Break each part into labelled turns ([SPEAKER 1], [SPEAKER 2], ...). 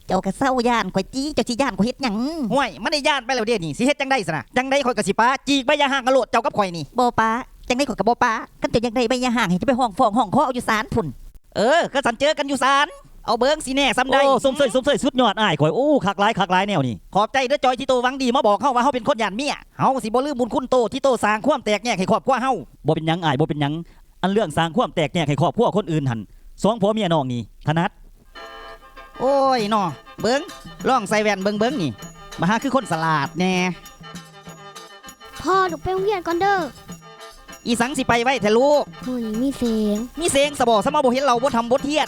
[SPEAKER 1] เจ้าก็เศร้าย่านข่อยจี้เจ้าสิย่านข่อยเฮ็ดหยัง
[SPEAKER 2] ห่วยมันได้ย่านไปแล้วเดี๋ยวนี้สิเฮ็ดจังได๋ซะนะจังได๋ข่อยก็สิป้าจีกใบยาห่างกะโลดเจ้ากับข่อยนี่
[SPEAKER 1] บ่ป้าจังได๋ข่อยก็บ่ป้าคันเจ้าอยากได้ใบยาห่างให้จะไปห้องฟ้องห้องขอเอาอยู่ศาลพุ่น
[SPEAKER 2] ก็สันเจอกันอยู่ศาลเอาเบิ่งสิแน่ซ้ำได้
[SPEAKER 3] โอ้สมเสยสุดยอดอ้ายข่อยโอ้คักหลายแนวนี่
[SPEAKER 2] ขอบใจเด้อจอยที่โตหวังดีมาบอกเฮาว่าเฮาเป็นคนย่านเมียเฮาสิบ่ลืมบุญคุณโตที่โตสร้างความแตกแยกให้ครอบครัวเฮา
[SPEAKER 3] บ่เป็นหยังอ้ายบ่เป็นหยังอันเรื่องสร้างความแตกแยกให้ครอบครัวคนอื่นหั่นสองผัวเมียน้องนี่ถนัด
[SPEAKER 2] โอ้ยน้อเบิ่งลองใส่แว่นเบิ่งนี่มาหาคือคนสลาดแน่
[SPEAKER 4] พ่อหนูไปโรงเรียนก่อนเด้อ
[SPEAKER 2] อีสังสิไปไว้แท้ลูก
[SPEAKER 4] มื้อนี้มีเสียง
[SPEAKER 2] สะบ่ซะมาบ่เห็นเราบ่ทำบทเรียน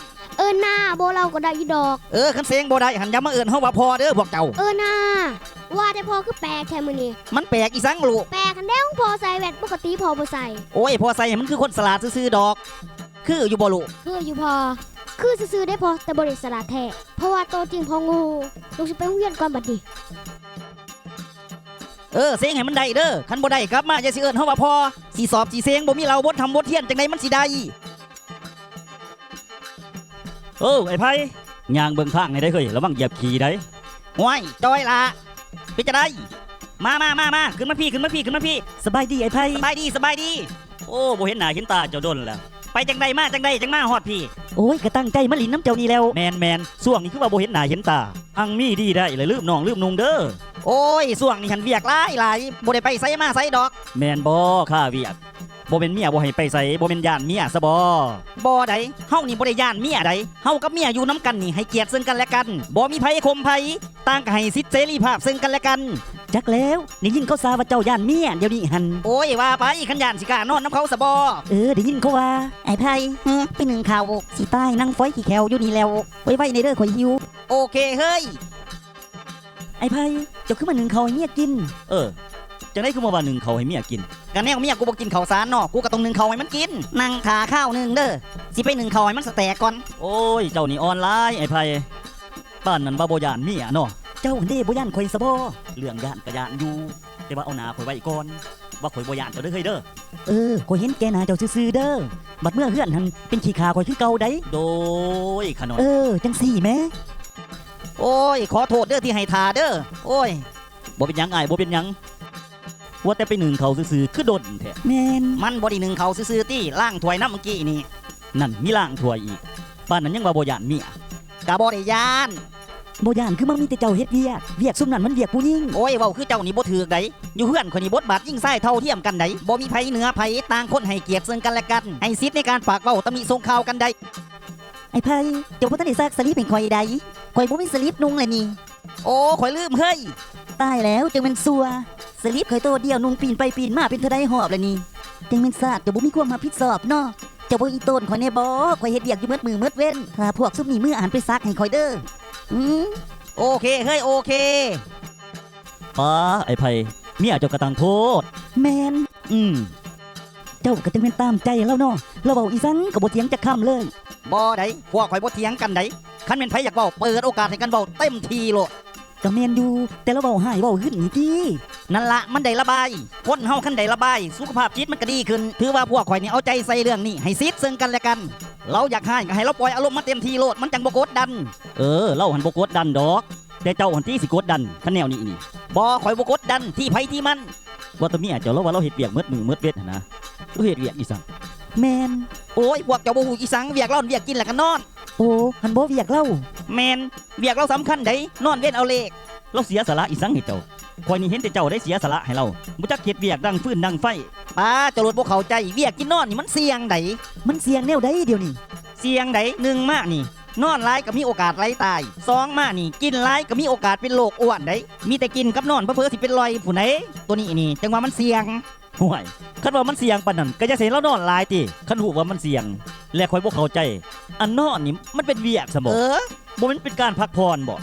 [SPEAKER 4] หน้าโบเราก็ได้อยู่ดอก
[SPEAKER 2] คันเสียงบ่ได้หันอย่ามาเอิ้นเฮาว่าพ่อเด้อพวกเจ้า
[SPEAKER 4] หน้าว่าแต่พ่อคือแปลกแท้มื้อนี้
[SPEAKER 2] มันแปลกอีสังลูก
[SPEAKER 4] แปลกกันแน่ของพ่อใส่แว่นปกติพ่อบ่ใส่
[SPEAKER 2] โอ้ยพ่อใส่มันคือคนสลาดซื่อๆดอกคืออยู่บ่ลูก
[SPEAKER 4] คืออยู่พ่อคือซื่อๆได้พ่อแต่บ่ได้สลาดแท้เพราะว่าโตจริงพ่องูลูกสิไปโรงเรียนก่อนบัดนี้
[SPEAKER 2] เสียงให้มันได้เด้อคันบ่ได้กลับมาอย่าสิเอิ้นเฮาว่าพ่อสิสอบสิเสียงบ่มีเราบ่ทำบทเรียนจังได๋มันสิได้
[SPEAKER 3] ไอ้ไผย่างเบิ่งทางให้ได้เฮ้ยระวังเหยียบขี้ได้
[SPEAKER 2] ห่วยจอยล่ะเป็นจังได๋มาขึ้นมาพี่
[SPEAKER 3] สบายดีไอ้ไผ
[SPEAKER 2] สบายดี
[SPEAKER 3] โอ้บ่เห็นหน้าเห็นตาเจ้าดนแล้ว
[SPEAKER 2] ไปจังไดจังมาฮอดพี่
[SPEAKER 1] โอ้ยก็ตั้งใจมาหลินน้ำเจ้านี่แล้ว
[SPEAKER 3] แมนช่วงนี้คือว่าบ่เห็นหน้าเห็นตาอังมีดีได้เลยลืมน้องลืมนุงเด้อ
[SPEAKER 2] โอ้ยช่วงนี้หันเวียกหลายบ่ได้ไปไสมาไสดอก
[SPEAKER 3] แมนบ่ข้าเวียกบ่เป็นเมียบ่ให้ไปไสบ่เป็นย่านเมียซะบ่
[SPEAKER 2] ใดเฮานี่บ่ได้ย่านเมียใดเฮากับเมียอยู่นํกันนี่ให้เกียรติซึ่งกันและกันบ่มีไผข่มไผต่างก็ให้สิทธิเสรีภาพซึ่งกันและกัน
[SPEAKER 1] จักแล้วได้ยินเขาซาว่าเจ้าย่านเมียเดี๋ยวนี้หัน
[SPEAKER 2] โอ้ยว่าไปคันย่านสิกล้านอนน้ำเขาซะบ่
[SPEAKER 1] ได้ยินเขาว่าไอ้ไผไปนึ่งข้าวสิตายนั่งฝอยขี้แขวอยู่นี่แล้วไว้ในเด้อข่อยหิว
[SPEAKER 2] โอเคเฮ้ย
[SPEAKER 1] ไอ้ไผเจ้าคือมานึ่งข้าวให้เมียกิน
[SPEAKER 3] จังได๋คือมาว่านึ่งข้าวให้เมียกิน
[SPEAKER 2] กันแน่เมียกูบ่กินข้าวสารเนาะกูก็ต้องนึ่งข้าวให้มันกินนั่งขาข้าวนึงเด้อสิไปนึ่งข้าวให้มันสแตกก่อน
[SPEAKER 3] โอ้ยเจ้านี่ออนไลน์ไอ้ไผบ้านนั้นบ่ย่านเมียเนาะ
[SPEAKER 1] เจ้าเด้บ่ย่านข่อยซะบ่
[SPEAKER 3] เรื่องย่านก็ย่านอยู่แต่ว่าเอาหน้าข่อยไว้ก่อนว่าข่อยบ่ย่านเจ้าเด้อเฮ้ยเด้อ
[SPEAKER 1] ข่อยเห็นแกหน้าเจ้าซื่อๆเด้อบัดเมื่อเฮือนหันเป็นขี้ขาข่อยคือเก่าได้
[SPEAKER 3] โดยขนม
[SPEAKER 1] จังซี่แหม
[SPEAKER 2] โอ้ยขอโทษเด้อที่ให้ทาเด้อโอ้ย
[SPEAKER 3] บ่เป็นหยังอ้ายบ่เป็นหยังว่าแต่ไปนึ่งข้าวซื่อๆคือดนแท้
[SPEAKER 1] แม่น
[SPEAKER 2] มันบ่ได้นึ่งข้าวซื่อๆติล้างถ้วยน้ำเมื่อกี้นี่
[SPEAKER 3] นั่นมีล้างถ้วยอีกบ้านนั้นยังว่าบ่ย่านเมีย
[SPEAKER 2] ก็บ่ได้ย่าน
[SPEAKER 1] บ่ย่านคือมันมีแต่เจ้าเฮ็ดเวียกซุ่มนั้นมันเวียกผู้หญิง
[SPEAKER 2] โอ้ยเว้าคือเจ้านี่บ่ถูกไดอยู่เฮือนคนนี่บทบาทยิ่งไส้เท่าเทียมกันไดบ่มีไผเหนือไผต่างคนให้เกียรติซึ่งกันและกันให้สิทธิ์ในการปากเว้าตำหนิส่งข่าวกันได้
[SPEAKER 1] ไอ้ไผเจ้าบ่ทันได้ซักสลิปให้ข่อยใดข่อยบ่มีสลิปนุ่งเลยนี่
[SPEAKER 2] โอ้ข่อยลืมเฮ้ย
[SPEAKER 1] ตายแล้วจังแม่นซัวสลิปข่อยโตเดียวนุ่งปีนไปปีนมาเป็นเท่าใดหอบแล้วนี่จังแม่นซาดเจ้าบ่มีความรับผิดชอบเนาะเจ้าบ่อีโตนข่อยแน่บ่ข่อยเฮ็ดเวียกอยู่มื้อมือมื้อเว้นถ้าพวกซุมนี้มื้ออ่านไปซักให้ข่อยเด้อ
[SPEAKER 2] โอเคเฮ้ยโอเค
[SPEAKER 3] ป้าไอ้ไผเมียเจ้ากระตังโทษ
[SPEAKER 1] แมนเจ้าก็จังเป็นตามใจแล้วเนาะเราเว้าอีสังก็บ่เถียงจักคำเลย
[SPEAKER 2] บ่ได้พวกข่อยบ่เถียงกันได้คันแม่นไผอยากเว้าเปิดโอกาสให้กันเว้าเต็มทีโลด
[SPEAKER 1] ก็แม่นอยู่แต่เราเว้าหายเว้าขึ้นนี่ติ
[SPEAKER 2] นั่นละมันได้ระบายคนเฮาคันได้ระบายสุขภาพจิตมันก็ดีขึ้นถือว่าพวกข่อยนี่เอาใจใส่เรื่องนี้ให้ซิดซึ่งกันและกันเราอยากให้ก็ให้เราปล่อยอารมณ์มาเต็มทีโลดมันจังบ่กดดัน
[SPEAKER 3] เราหันบ่กดดันดอกแต่เจ้าหันที่สิกดดันคันแนวนี้นี่
[SPEAKER 2] บ่ข่อยบ่กดดันที่ไผที่มัน
[SPEAKER 3] ว่าแต่เมียเจ้าเราว่าเราเฮ็ดเวียกมืดมือมืดเวทหั่นนะเราเฮ็ดเวียกอีสัง
[SPEAKER 1] แม่น
[SPEAKER 2] โอ้ยพวกเจ้าบ่ฮู้อีสังเวียกเราเวียกกินแล้วก็นอน
[SPEAKER 1] หันบ่เวียกเรา
[SPEAKER 2] แม่นเวียกเราสำคัญไดนอนเว้นเอาเลข
[SPEAKER 3] เราเสียสละอีสังให้เจ้าข่อยนี่เห็นแต่เจ้าได้เสียสละให้เราบ่จักเฮ็ดเวียกดังฟืนดังไฟ
[SPEAKER 2] ป้าเจ้าโลดบ่เข้าใจเวียกกินนอนนี่มันเสี่ยงได
[SPEAKER 1] มันเสี่ยงแนวใดเดี๋ยวนี้
[SPEAKER 2] เสี่ยงได1มานี่นอนหลายก็มีโอกาสไหลตาย2มานี่กินหลายก็มีโอกาสเป็นโรคอ้วนได้มีแต่กินกับนอนเพ้อๆสิเป็นรอยผู้ใดตัวนี้นี่จังว่ามันเสี่ยง
[SPEAKER 3] ห่วยคันว่ามันเสี่ยงปานนั้นก็จะเสียแล้วนอนหลายติคันฮู้ว่ามันเสี่ยงและข่อยบ่เข้าใจอันนอนนี่มันเป็นเวียกซะบ่บ่มันเป็นการพักผ่อนบ่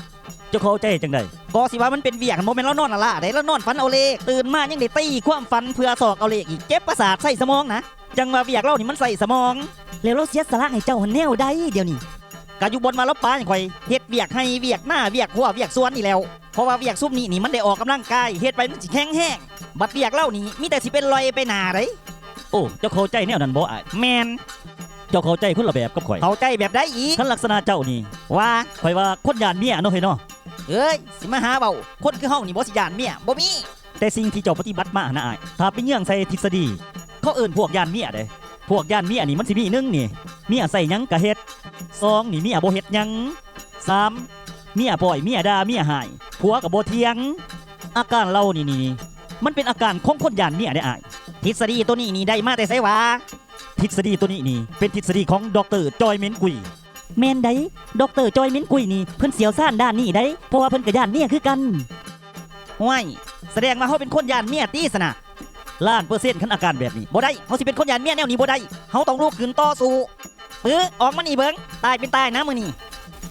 [SPEAKER 3] เจ้าเข้าใจจังได๋
[SPEAKER 2] ก็สิว่ามันเป็นเวียกบ่แม่นแล้วนอนละได้แล้วนอนฝันเอาเลขตื่นมายังได้ตีความฝันเพื่อสอกเอาเลขอีกเจ็บประสาทใส่สมองนะจังว่าเวียกเรานี่มันใส่สมอง
[SPEAKER 1] แล้วเราเสียสละให้เจ้าหันแนวใดเดี๋ยวนี้
[SPEAKER 2] ก็อยู่บนมาแล้วป้าอย่างข่อยเฮ็ดเวียกให้เวียกหน้าเวียกหัวเวียกสวนนี่แล้วเพราะว่าเวียกซุ่มนี่มันได้ออกกำลังกายเฮ็ดไปมันสิแข็งแห้งบัดเวียกเล่านี่มีแต่สิเป็นรอยไปหน้าเด้
[SPEAKER 3] โอ้เจ้าเข้าใจแนวนั้นบ่อ้าย
[SPEAKER 2] แม่น
[SPEAKER 3] เจ้าเข้าใจคนละแบบกับข่อย
[SPEAKER 2] เข้าใจแบบได้อีก
[SPEAKER 3] คันลักษณะเจ้านี่
[SPEAKER 2] ว่า
[SPEAKER 3] ข่อยว่าคนย่านเมียเนาะเฮ้ยเนาะ
[SPEAKER 2] เอ้ยสิมาหาเบาคนคือเฮานี่บ่สิย่านเมียบ่มี
[SPEAKER 3] แต่สิ่งที่เจ้าปฏิบัติมานะอ้ายถ้าไปเยื่องใส่ทฤษฎีเขาเอิ้นพวกย่านเมียเด้พวกย่านเมียนี่มันสิมี1นี่เมียใส่หยังก็เฮ็ด2นี่เมียบ่เฮ็ดหยัง3เมียปล่อยเมียด่าเมียหายผัวก็บ่เถียง อาการเรานี่มันเป็นอาการของคนย่านเมียได้อ้าย
[SPEAKER 2] ทฤษฎีตัวนี้นี่ได้มาแต่ไสวะ
[SPEAKER 3] ทฤษฎีตัวนี้นี่เป็นทฤษฎีของดรจอยเมนกุย
[SPEAKER 1] แม่นได้ดอกเตอร์จอยเม้นกุยนี่เพิ่นเสียวซ่านด้านนี้ได้เพราะว่าเพิ่นก็ย่านเมียคือกัน
[SPEAKER 2] ห้วยแสดงว่าเฮาเป็นคนย่านเมียตีซะนะ
[SPEAKER 3] ล้านเปอร์เซ็นต์คันอาการแบบนี้
[SPEAKER 2] บ่ได้เฮาสิเป็นคนย่านเมียแนวนี้บ่ได้เฮาต้องลุกขึ้นต่อสู้ออกมานี่เบิ่งตายเป็นตายนะมื้อนี้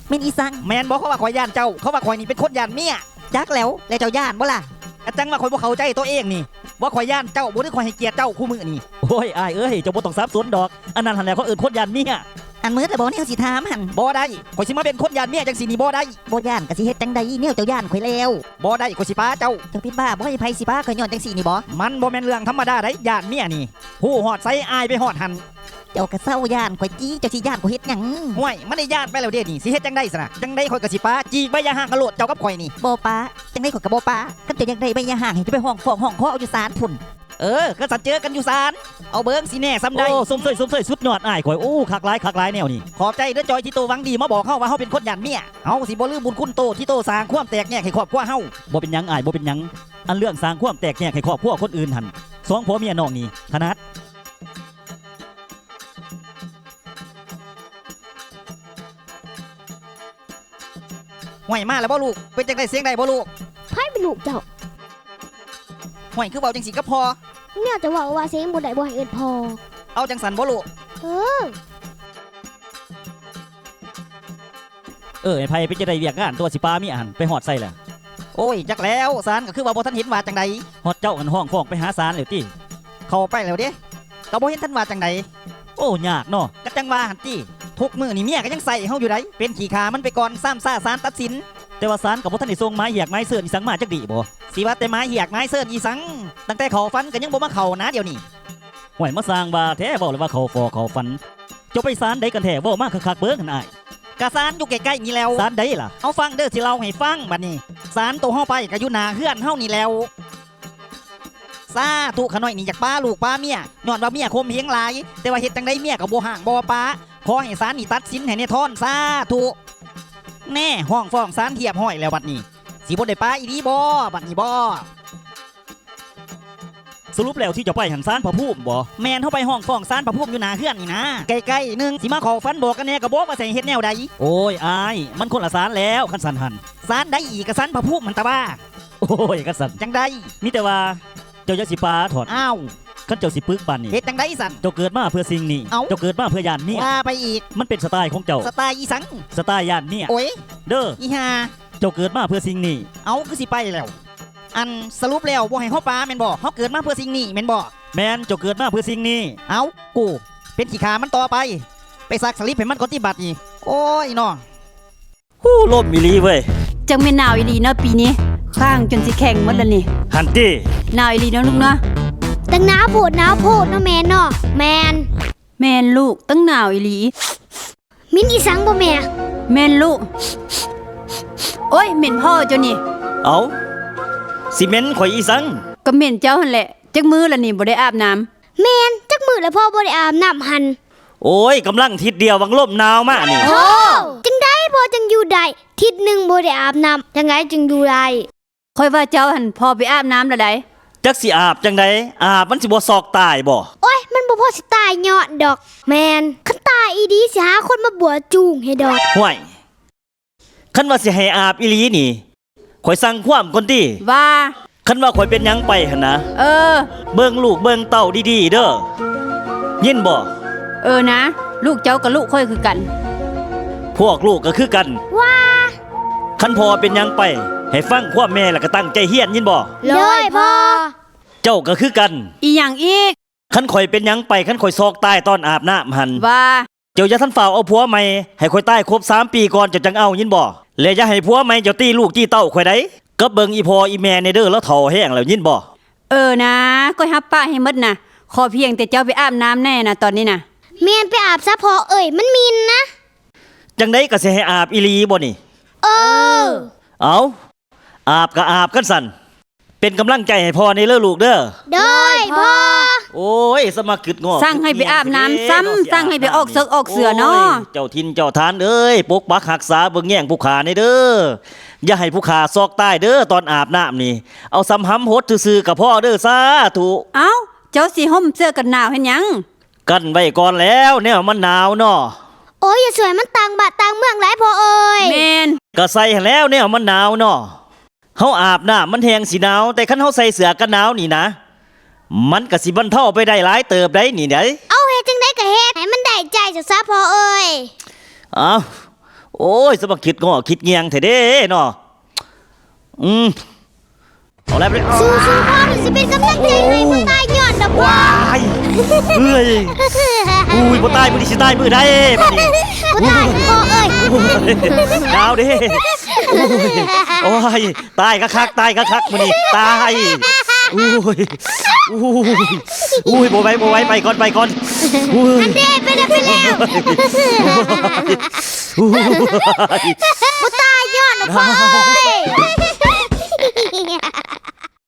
[SPEAKER 1] แม่นอีสัง
[SPEAKER 2] แม่นบ่เขาว่าข่อยย่านเจ้าเขาว่าข่อยนี่เป็นคนย่านเมีย
[SPEAKER 1] จักแล้วแล้วเจ้าย่านบ่ล่ะ
[SPEAKER 2] อาจังว่าข่อยบ่เข้าใจตัวเองนี่ว่าข่อยย่านเจ้าบ่ได้ข่อยให้เกียรติเจ้าคู่มือนี่
[SPEAKER 3] โอ้ยอ้ายเอ้ยเจ้าบ่ต้องซับซ้อนดอกอันนั้นหันแหละเขาเอิ้นคนย่านเมีย
[SPEAKER 1] อันมื้อแต่บ่แนวสิถามหั่น
[SPEAKER 2] บ่ได้ข่อยสิมาเป็นคนย่านเมียจังซี่นี่บ่ได้
[SPEAKER 1] บ่ย่านก็สิเฮ็ดจังใดแนวเจ้าย่านข่อยแล้ว
[SPEAKER 2] บ่ได้ข่อยสิป้าเจ้า
[SPEAKER 1] เจ้าเป็นบ้าบ่ให้ไผสิพาข่อยย้อนจังซี่นี่บ่
[SPEAKER 2] มันบ่แม่นเรื่องธรรมดาได้ย่านเมียนี่ฮู้ฮอดไสอายไปฮอดหัน
[SPEAKER 1] เจ้าก็เศร้าย่านข่อยจี้เจ้าสิย่านข่อยเฮ็ดหยัง
[SPEAKER 2] ห้วยมันได้ย่านไปแล้วเด้นี่สิเฮ็ดจังได๋ซะนะจังได๋ข่อยก็สิป้าจีกใบยาห่างกะโลดเจ้ากับข่อยนี่
[SPEAKER 1] บ่ป้าจังได๋ข่อยก็บ่ป้าคันเจ้าอยากได้ใบยาห่างให้เจ้าไปห้องฟ้องห้องขอเอาอยู่ศาลพุ่น
[SPEAKER 2] ก็สันเจอกันอยู่ศาลเอาเบิ่งสิแน่ซ้ำใด
[SPEAKER 3] โอ้สมเสยสุดยอดอ้ายข่อยโอ้คักหลายแนวนี่
[SPEAKER 2] ขอบใจเด้อจอยที่โตหวังดีมาบอกเฮาว่าเฮาเป็นคนย่านเมียเฮาสิบ่ลืมบุญคุณโตที่โตสร้างความแตกแยกให้ครอบครัวเฮา
[SPEAKER 3] บ่เป็นหยังอ้ายบ่เป็นหยังอันเรื่องสร้างความแตกแยกให้ครอบครัวคนอื่นหันสองผัวเมียน้องนี่ถนัด
[SPEAKER 2] ห่วยมาแล้วบ่ลูกเป็นจังได๋เสียงใดบ่ลูก
[SPEAKER 4] ไผเป็นลูกเจ้า
[SPEAKER 2] ห่วยคือเว้าจังสิก็พอ
[SPEAKER 4] เนี่ยจะว่าว่าเสียงบ่ได้บ่ให้เอิ้นพอ
[SPEAKER 2] เอาจังสันบ่ลูก
[SPEAKER 4] เออ
[SPEAKER 3] ไอ้ไผไปจะได้เวียกงานตัวสิปามีอันไปฮอดใส่ล่ะ
[SPEAKER 2] โอ้ยจักแล้วศาลก็คือว่าบ่ทันเห็นว่าจังใด
[SPEAKER 3] ฮอดเจ้าอันห้องฟ้องไปหาศาลแล้วติ
[SPEAKER 2] เข้าไปแล้วเด้ก็บ่เห็นท่านว่าจังใด
[SPEAKER 3] โอ้ยากเนาะ
[SPEAKER 2] ก็จังว่าหั่นติทุกมื้อนี่เมียก็ยังใส่เฮาอยู่ไดเป็นขี้ขามันไปก่อนซ้ำซ่าศาลตัดสิน
[SPEAKER 3] แต่ว่าศาลก็บ่ทันได้ส่งไม้แหยกไม้เสื่อนอีสังมาจักดีบ่
[SPEAKER 2] สิว่าแต่ไม้เหียกไม้เซินอีสังตั้งแต่เขาฟันก็ยังบ่มาเข้านะเดี๋ยวนี้
[SPEAKER 3] ห่วยมาสร้างว่าแท้เว้าเลยว่าเขาฟอเขาฟันเจ้าไปศาลใดกันแท้เว้ามาคักๆเบิ่งหั่นอ้าย
[SPEAKER 2] กะศาลอยู่ใกล้ๆนี่แล้ว
[SPEAKER 3] ศาลใดล่ะ
[SPEAKER 2] เอาฟังเด้อสิเล่าให้ฟังบัดนี้ศาลตัวเฮาไปก็อยู่หน้าเฮือนเฮานี่แล้วซาตุขน้อยนี่อยากป้าลูกป้าเมียย้อนว่าเมียคมเหงหลาย แต่ว่าเฮ็ดจังไดเมียก็บ่ห่างบ่ป้าขอให้ศาลนี่ตัดสินให้ในทอนซาตุแน่ห้องฟ้องศาลเทียบห้อยแล้วบัดนี้สิบ่ได้ป้าอีดีบ่บัดนี้บ่
[SPEAKER 3] สรุปแล้วที่เจะไปหันศาลพระภูมิบ่
[SPEAKER 2] แม่นเฮาไปห้องฟ้องศาลพระภูมิอยู่หน้าเฮือนนี่นะใกล้ๆนึงสิมาเข้าฟันบอกกันแน่ก็บอกว่าใส่เฮ็ดแนวใด
[SPEAKER 3] โอ้ยอ้ายมันคนละศาลแล้วคันสันหัน
[SPEAKER 2] ศาลได้อีกกับศาลพระภูมิมันตะว่า
[SPEAKER 3] โอ้ยคันสัน
[SPEAKER 2] จังได้
[SPEAKER 3] มีแต่ว่าเจ้าอย่าสิปาถอด
[SPEAKER 2] อ้าว
[SPEAKER 3] คันเจ้าสิปึกปานนี่
[SPEAKER 2] เฮ็ดจังได้สัน
[SPEAKER 3] เจ้าเกิดมาเพื่อสิ่งนี้
[SPEAKER 2] เอ้า
[SPEAKER 3] เจ้าเกิดมาเพื่อยานเมีย
[SPEAKER 2] ว่าไปอีก
[SPEAKER 3] มันเป็นสไตล์ของเจ้า
[SPEAKER 2] สไตล์อีสัง
[SPEAKER 3] สไตล์ยานเมีย
[SPEAKER 2] โอ้ย
[SPEAKER 3] เด้อ
[SPEAKER 2] อีห่า
[SPEAKER 3] เจ้าเกิดมาเพื่อสิ่งนี้
[SPEAKER 2] เอาคือสิไปแล้ว อันสรุปแล้วบ่ให้เฮาปาแม่นบ่เฮาเกิดมาเพื่อสิ่งนี้แม่นบ่
[SPEAKER 3] แมนเจ้าเกิดมาเพื่อสิ่งนี้
[SPEAKER 2] เอากูเป็นขี้ขามันต่อไป ไปซักสลิปให้มันก่อนที่บัดนี่โอ้ยน้อง
[SPEAKER 3] ฮู้ล่มอีหลีเว้ย
[SPEAKER 5] จังแม่นหนาวอีหลีเนาะปีนี้ข้างจนสิแข็งหมดแล้วนี่
[SPEAKER 3] หันตี้
[SPEAKER 5] หนาวอีหลีเนาะลูกเนาะ
[SPEAKER 4] ตั้งหนาวโพดเนาะแม่เนาะแมน
[SPEAKER 5] แม่นลูกตั้งหนาวอีหลี
[SPEAKER 4] มินอีสังบ่แม่
[SPEAKER 5] แม่นลูก โอ้ยเหม็นพ่อเจ้านี่
[SPEAKER 3] เอาสิเมนข่อยอีสัง
[SPEAKER 5] ก็เหม็นเจ้าหั่นแหละจักมือละนี่บ่ได้อาบน้ำ
[SPEAKER 4] แมนจักมือแล้วพ่อบ่ได้อาบน้ำหัน
[SPEAKER 3] โอ้ยกำลังทิศเดียววังลมหนาวมานี่
[SPEAKER 4] โอ้จังได้พ่อจังอยู่ได้ทิศหนึงบ่ได้อาบน้ำจังไงจึงอยู่ได้
[SPEAKER 5] ค่อยว่าเจ้าหั่นพ่อไปอาบน้ำละได
[SPEAKER 3] จักสิอาบจังไดอาบมันสิบ่ซอกตายบ่
[SPEAKER 4] โอ้ยมันบ่พอสิตายยอดดอก แมนคันตายอีดีสิหาคนมาบัวจูงให้ดอก
[SPEAKER 3] ห่วยคันว่าสิให้อาบอีหลีนี่ข่อยสั่งความก่อนติ
[SPEAKER 5] ว่า
[SPEAKER 3] คันว่าข่อยเป็นหยังไปหั่นนะ
[SPEAKER 5] เออ
[SPEAKER 3] เบิ่งลูกเบิ่งเต้าดีๆเด้อยินบ่
[SPEAKER 5] เออนะ ลูกเจ้ากับลูกค่อยคือกัน
[SPEAKER 3] พวกลูกก็คือกัน
[SPEAKER 4] ว้า
[SPEAKER 3] คันพ่อเป็นหยังไป ให้ฟังความแม่แล้วก็ตั้งใจเฮียนยินบ่
[SPEAKER 4] เลยพ่อ
[SPEAKER 3] เจ้าก็คือกัน
[SPEAKER 5] อีหยังอีก
[SPEAKER 3] คันข่อยเป็นหยังไปคันข่อยซอกตายตอนอาบน้ำหัน
[SPEAKER 5] ว่า
[SPEAKER 3] เจ้าอย่าทันฝ่าวเอาผัวใหม่ให้ข่อยตายครบ3 ปีก่อนเจ้าจังเอายินบ่และอย่าให้ผัวใหม่เจ้าตีลูกตีเต้าข่อยได้ก็เบิ่งอีพ่ออีแม่ในเด้อแล้วเฒ่าแห้งแล้วยินบ่
[SPEAKER 5] เออนะก็ฮับป้าให้หมดนะขอเพียงแต่เจ้าไปอาบน้ำแน่นะตอนนี้นะ
[SPEAKER 4] เมียนไปอาบซะพอเอ่ยมันมินนะ
[SPEAKER 3] จังไดก็สิให้อาบอีหลีบ่นี่
[SPEAKER 4] เออ
[SPEAKER 3] เอาอาบก็อาบกันสั่นเป็นกำลังใจให้พ่อในเด้อลูกเด้อ
[SPEAKER 4] โดยพ่อ
[SPEAKER 3] โอ้ยสมัครกึดงอก
[SPEAKER 5] สั่งให้ไปอาบน้ำซ้ำสั่งให้ไปออกเสือกออกเสือเนาะ
[SPEAKER 3] โยเจ้าทินเจ้าทานเอ้ยปกปักรักษาเบิ่งแย่งผู้ขาในเด้ออย่าให้ผู้ขาซอกใต้เด้อตอนอาบน้ำนี่เอาซ้ำห้ำหดซื่อๆกับพ่อเด้อสาธุ
[SPEAKER 5] เอ้าเจ้าสิห่มเสื้อกันหนาวเห็นหยัง
[SPEAKER 3] กันไว้ก่อนแล้วแนวมันหนาวเนาะ
[SPEAKER 4] โอ้ยอย่าสวยมันต่างบาทต่างเมืองหลายพ่อเอ่ย
[SPEAKER 5] แมน
[SPEAKER 3] ก็ใส่ให้แล้วแนวมันหนาวเนาะเฮาอาบน้ำมันแห้งสิหนาวแต่คันเฮาใส่เสื้อกันหนาวนี่นะมันก็สิบรรเทาไปได้หลายเติบได้นี่ได้
[SPEAKER 4] เอาเฮ็ดจังได้ก็เฮ็ดให้มันได้ใจจะซะพ่อเอ่ย
[SPEAKER 3] อ้าวโอ้ยสมัครคิดงอคิดเงียงเถอะเด้เนาะเอาแล้วไปเลย
[SPEAKER 4] สู้ๆพ่อมันสิเป็นกำลังใจให้พ่อตายยอดดอกพ่อ
[SPEAKER 3] ว้ายเฮ้ยอุ้ยบ่ตายมื้อนี้สิตายมื้อใดบัดนี้
[SPEAKER 4] พ่อตายพ่อเอ่ย
[SPEAKER 3] ดาวเด้โอ้ยตายคักๆตายคักๆมื้อนี้ตายอุ้ยอุ้ยบ่ไหวไปก่อนอุ้ย
[SPEAKER 4] อันเด้ไปแล้ว
[SPEAKER 3] อุ้ย
[SPEAKER 4] พ่อตายยอดดอกพ่อเอ่ย